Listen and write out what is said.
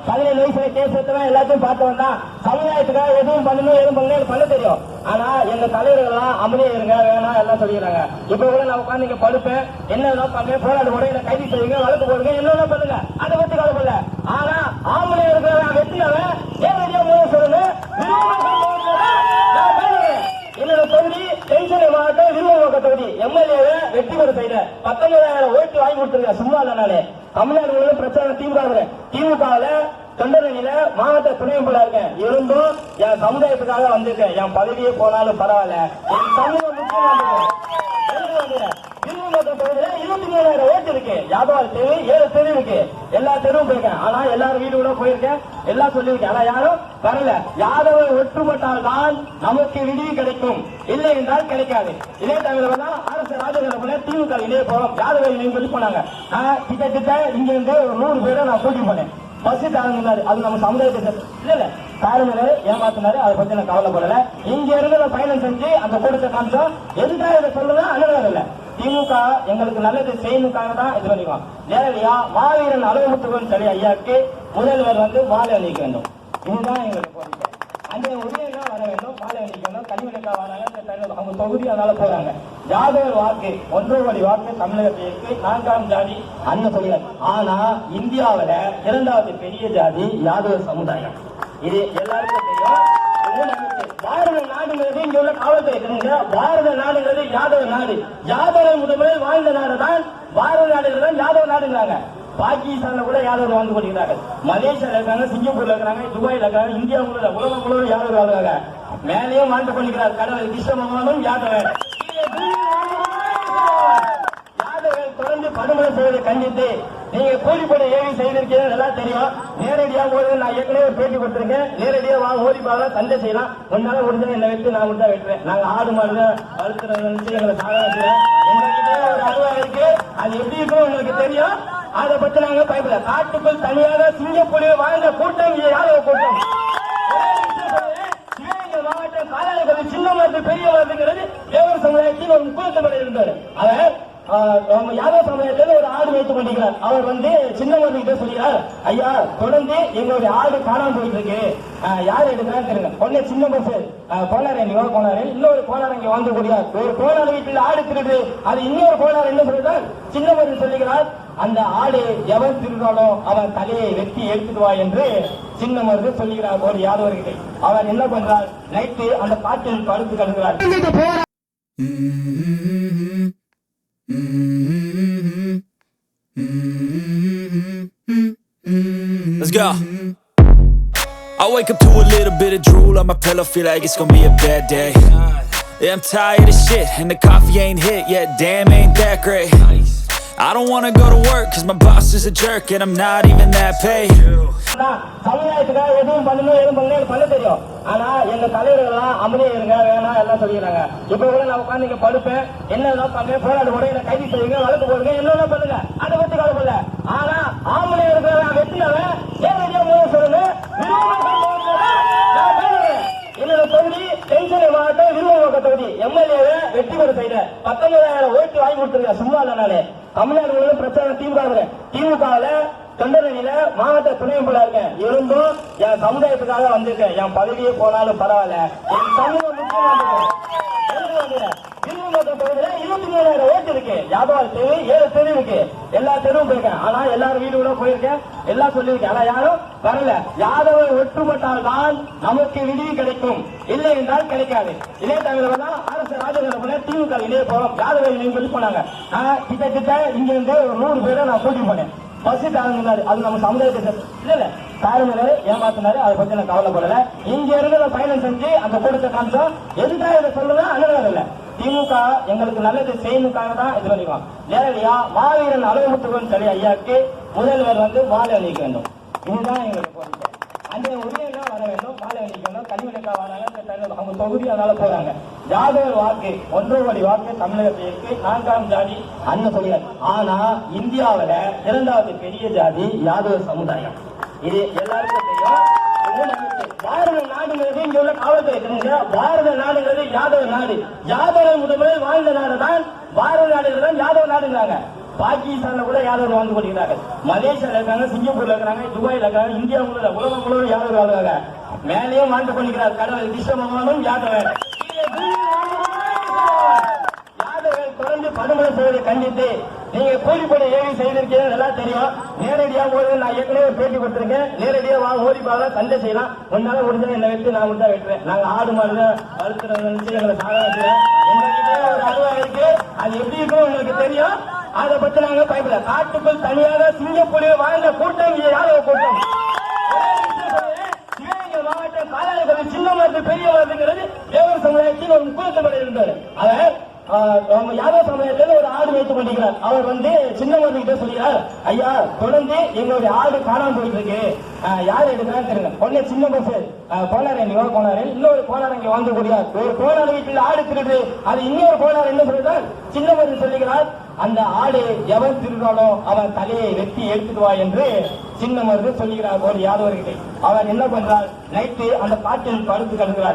17 வயசுல கேஸ் எடுத்தவன் எல்லாத்தையும் பார்த்தவன் தான். சமுதாயத்துக்காக எதுவும் பண்ணணும் பண்ண தெரியும். ஆனா எங்க தலைவர்கள் எல்லாம் அமைதியா இருங்க வேணாம் எல்லாம் சொல்லிடுறாங்க. இப்ப கூட நான் உட்காந்து இங்க படுப்பேன், என்ன பண்ணேன், போராடு கூட என்ன கைது செய்யுங்க, வழக்கு போடுங்க, என்ன பண்ணுங்க, அதை பத்தி கவலைப்படல. ஆனா ஆம்பளை இருக்கிறவன் வெற்றினவன் நேரடியா மூலம் சொல்லணும். என்னோட தொகுதி தென்சென்னை மாவட்டம் விருவநோக்க தொகுதி எம்எல்ஏவை வெற்றி பெற செய்த 19,000 ஓட்டு வாங்கி கொடுத்துருங்க. சும்மா இல்லனாலே தமிழ்நாடு முழுவதும் பிரச்சாரம் திமுகவில் தொண்டரணியில மாவட்ட துணையம்பலா இருக்கேன். இருந்தும் என் சமுதாயத்துக்காக வந்திருக்கேன். என் பதவியே போனாலும் பரவாயில்ல, என் சமூகம் முக்கியம். 23,000 ஓட்டு இருக்கு. யாதவால் தெரு 7 தெரு இருக்கு. எல்லா தெருவும் போயிருக்கேன். ஆனா எல்லாரும் வீடு கூட போயிருக்கேன், எல்லாம் சொல்லியிருக்கேன். ஆனா யாரும் வரல. யாதவ ஒற்றுப்பட்டால் தான் நமக்கு விடுவி கிடைக்கும், இல்லை என்றால் கிடைக்காது. இதே தமிழக தான் அரசு ராஜகரப்புல திமுக இதே போறோம் யாதவ சொல்லி போனாங்க. கிட்டத்தட்ட இங்க இருந்து 100 பேரை நான் கூட்டி போனேன். பஸ் தாங்கினாரு. அது நம்ம சமுதாயத்தை இல்ல காரணர் ஏமாத்தினாரு. அதை பத்தி நான் கவலைப்படல. இங்க இருந்து நான் பயணம் செஞ்சு அந்த கூட்டத்தை காமிச்சோம். எதுக்காக இதை சொல்லுங்க அனுபவம் இல்ல. திமுக எங்களுக்கு நல்லது செய்யணுக்காக தான் இது பண்ணிக்குவோம். நேரடியா மாவீரன் அலுவலகத்துக்கு சரி ஐயாக்கு முதல்வர் மாலை அணிக்க வேண்டும். இதுதான் எங்களுக்கு கோரிக்கை. அந்த உதயனா வர வேண்டும், மாலை அணிக்கணும். கனிவிளக்கா வராங்க, அவங்க தொகுதி அதனால போறாங்க. யாதவர் வாக்கு 1 கோடி வாக்கு தமிழகத்திற்கு 4ஆம் ஜாதி அண்ணன் சொல்லுறாரு. ஆனா இந்தியாவில 2வது பெரிய ஜாதி யாதவர் சமுதாயம். இது எல்லாருக்கும் தெரியும். பாரத நாடுங்கிறது இங்க உள்ள காவல்துறை தெரியுங்க. பாரத நாடுங்கிறது யாதவ நாடு. யாதவ முதலில் வாழ்ந்த நாடு தான் பாரத நாடுகள் தான் யாதவ நாடுங்கிறாங்க. பாகிஸ்தான்ல கூட யாதவர் வாழ்ந்து கொண்டிருக்கிறார்கள். மலேசியால இருக்காங்க, சிங்கப்பூர்ல இருக்கிறாங்க, துபாயில இருக்காங்க, இந்தியா முழுவதும் உலகம் முழுவதும் யாதவர் வாழ்றாங்க. மேலேயும் வாழ்ந்து கொண்டிருக்கிறார் கடவுள் கிருஷ்ணபகவானும் யாதவர். யாதவர் தொடர்ந்து படுகொலை செய்வதை கண்டித்து நீங்க கூலிப்படை ஏவி செய்திருக்கீங்க நல்லா தெரியும். நேரடியா நான் ஏற்கனவே ஒரு பேட்டி கொடுத்திருக்கேன். நேரடியா வாங்க ஓடி பாவா சண்டை செய்யலாம். ஒன்னால முடிஞ்சா என்ன வெட்டு, நான் முடிஞ்சா வெட்டுறேன். நாங்க ஆடு மாடு வளர்த்துறது எங்களை சாதாரண எங்ககிட்ட ஒரு அனுபவம் இருக்கு. அது எப்படி இருக்கும் உங்களுக்கு தெரியும். அதை பத்தி நாங்க பயப்படல. காட்டுக்குள் தனியாக சிங்கப்பூரில் வாழ்ந்த கூட்டம் யாதவ கூட்டம். சிவகங்கை மாவட்டம் காலாலி சின்ன மருந்து பெரிய மருந்துங்கிறது தேவர் சமுதாயத்தில் ஒரு முக்கியத்துவம் இருந்தார். அவர் யாதவ சமுதாயத்தில் ஒரு ஆடு வைத்துக் கொண்டிருக்கிறார். அவர் சின்ன மருந்து சொல்கிறார், ஐயா தொடர்ந்து எங்களுடைய ஆடு காணாமல் போயிட்டு இருக்கு, யார் எடுக்கிறான்னு தெரியுங்க. உடனே சின்ன பஸ் கோளாறு இன்னொரு கோளாறு இங்க வந்து கூடியார். ஒரு கோளாறு வீட்டில் ஆடு திருடு, அது இன்னொரு கோளாறு என்ன சொல்கிறார், சின்ன மருந்து சொல்லுகிறார், அந்த ஆடு எவன் திருடானோ அவன் தலையை வெட்டி எடுத்துடுவா என்று சின்ன மருந்து சொல்லுகிறார் ஒரு யாதவர்களை. அவர் என்ன பண்றார், நைட்டு அந்த காட்டில் படுத்து கழுகிறார். Let's go. I wake up to a little bit of drool on my pillow, feel like it's gonna be a bad day. Yeah, I'm tired of shit and the coffee ain't hit yet, damn ain't that great. I don't wanna go to work cause my boss is a jerk and I'm not even that paid. சமுதாயத்துக்காக எதுவும் பண்ண தெரியும். ஆனா எங்க தலைவர்கள் எல்லாம் அமைதியா இருங்க வேணாம் எல்லாம் சொல்லிடுறாங்க. இப்ப கூட நான் உட்காந்து இங்க படுப்பேன், என்ன பண்ணேன், போராடு கூட என்ன கைது செய்யுங்க, வழக்கு போடுங்க, என்ன பண்ணுங்க, அதை பத்தி கவலைப்படல. ஆனா ஆம்பளை இருக்கிறவன் வெற்றினவன் நேரடியா மூலம் சொல்லணும். என்னோட தொகுதி தென்சென்னை மாவட்டம் விருவநோக்க தொகுதி எம்எல்ஏவை வெற்றி பெற செய்த 19,000 ஓட்டு வாங்கி கொடுத்துருங்க. சும்மா இல்லனாலே தமிழ்நாடு முழுவதும் பிரச்சாரம் திமுகவில் தொண்டரணியில மாவட்ட துணையம்பலா இருக்கேன். இருந்தும் என் சமுதாயத்துக்காக வந்திருக்கேன். என் பதவியே போனாலும் பரவாயில்ல, என் சமூகம் முக்கியம். 23,000 ஓட்டு இருக்கு. யாதவால் தெரு 7 தெரு இருக்கு. எல்லா தெருவும் போயிருக்கேன். ஆனா எல்லாரும் வீடு கூட போயிருக்கேன், எல்லாம் சொல்லியிருக்கேன். ஆனா யாரும் வரல. யாதவ ஒற்றுப்பட்டால் தான் நமக்கு விடுவி கிடைக்கும், இல்லை என்றால் கிடைக்காது. இதே தமிழக தான் அரசு ராஜகரப்புல திமுக இதே போறோம் யாதவ சொல்லி போனாங்க. கிட்டத்தட்ட இங்க இருந்து 100 பேரை நான் கூட்டி போனேன். பஸ் தாங்கினாரு. அது நம்ம சமுதாயத்தை இல்ல காரணர் ஏமாத்தினாரு. அதை பத்தி நான் கவலைப்படல. இங்க இருந்து நான் பயணம் செஞ்சு அந்த கூட்டத்தை காமிச்சோம். எதுக்காக இதை சொல்லுங்க அனுபவம் இல்ல. திமுக எங்களுக்கு நல்லது செய்யணுக்காக தான் இது பண்ணிக்குவோம். நேரடியா மாவீரன் அலுவலகத்துக்கு சரி ஐயாக்கு முதல்வர் மாலை அணிக்க வேண்டும். இதுதான் எங்களுக்கு கோரிக்கை. அந்த உதயனா வர வேண்டும், மாலை அணிக்கணும். கனிவிளக்கா வராங்க, அவங்க தொகுதி அதனால போறாங்க. யாதவர் வாக்கு 1 கோடி வாக்கு தமிழகத்திற்கு 4ஆம் ஜாதி அண்ணன் சொல்லுறாரு. ஆனா இந்தியாவில 2வது பெரிய ஜாதி யாதவர் சமுதாயம். இது எல்லாருக்கும் தெரியும். பாரத நாடுங்கிறது இங்க உள்ள காவல்துறை தெரியுங்க. பாரத நாடுங்கிறது யாதவ நாடு. யாதவ முதலில் வாழ்ந்த நாடு தான் பாரத நாடுகள் தான் யாதவ நாடுங்கிறாங்க. பாகிஸ்தான்ல கூட யாதவர் வாழ்ந்து கொண்டிருக்கிறார்கள், மலேசியால இருக்காங்க, சிங்கப்பூர்ல இருக்கிறாங்க, துபாயில இருக்காங்க, இந்தியா முழுவதும் உலகம் முழுவதும் யாதவர் வாழ்றாங்க. மேலேயும் வாழ்ந்து கொண்டிருக்கிறார் கடவுள் கிருஷ்ணபகவானும் யாதவர். யாதவர் தொடர்ந்து படுகொலை செய்வதை கண்டித்து நீங்க கூலிப்படை ஏவி செய்திருக்கீங்க, நல்லா தெரியும். நேரடியா போது நான் ஏற்கனவே ஒரு பேட்டி கொடுத்திருக்கேன். நேரடியா வாங்க ஓடி பாருங்க, சண்டை செய்யலாம். உன்னால முடிஞ்சா என்ன வெட்டு, நான் முடிஞ்சா வெட்டுறேன். நாங்க ஆடு மாடுல வளர்த்துறது நினைச்சு எங்களை சாகாது. எங்ககிட்ட ஒரு அருவா இருக்கு, அது எப்படி இருக்கும் உங்களுக்கு தெரியும். அதை பத்தி நாங்க பயப்படல. காட்டுக்குள் தனியாக சிங்கப்பூரில் வாழ்ந்த கூட்டம் யாதவ கூட்டம். சிவகங்கை மாவட்டம் காலாலகவில் சின்ன மருந்து பெரிய மருந்துங்கிறது தேவர் சமுதாயத்தில் ஒரு முக்கியத்துவம் இருந்தார். அவர் யாதவ சமயத்தில் ஒரு ஆடு வைத்துக் கொண்டிருக்கிறார். அவர் சின்ன மருந்துகிட்ட சொல்கிறார், ஐயா தொடர்ந்து எங்களுடைய ஆடு காணாம போயிட்டு இருக்கு, யார் எடுக்கிறான்னு தெரியல. உடனே சின்ன பஸ் கோளாறு இன்னொரு கோளாறு இங்க வந்து கூடியார். ஒரு கோளாறு வீட்டில் ஆடு திருடு, அது இன்னொரு கோளாறு என்ன சொல்கிறார், சின்ன மருந்து சொல்லுகிறார், அந்த ஆடு எவன் திருடானோ அவன் தலையை வெட்டி எடுத்துடுவா என்று சின்ன மருந்து சொல்லுகிறார் ஒரு யாதவர்கிட்ட. அவர் என்ன பண்றார், நைட்டு அந்த காட்டில் படுத்து கிடக்கிறார்.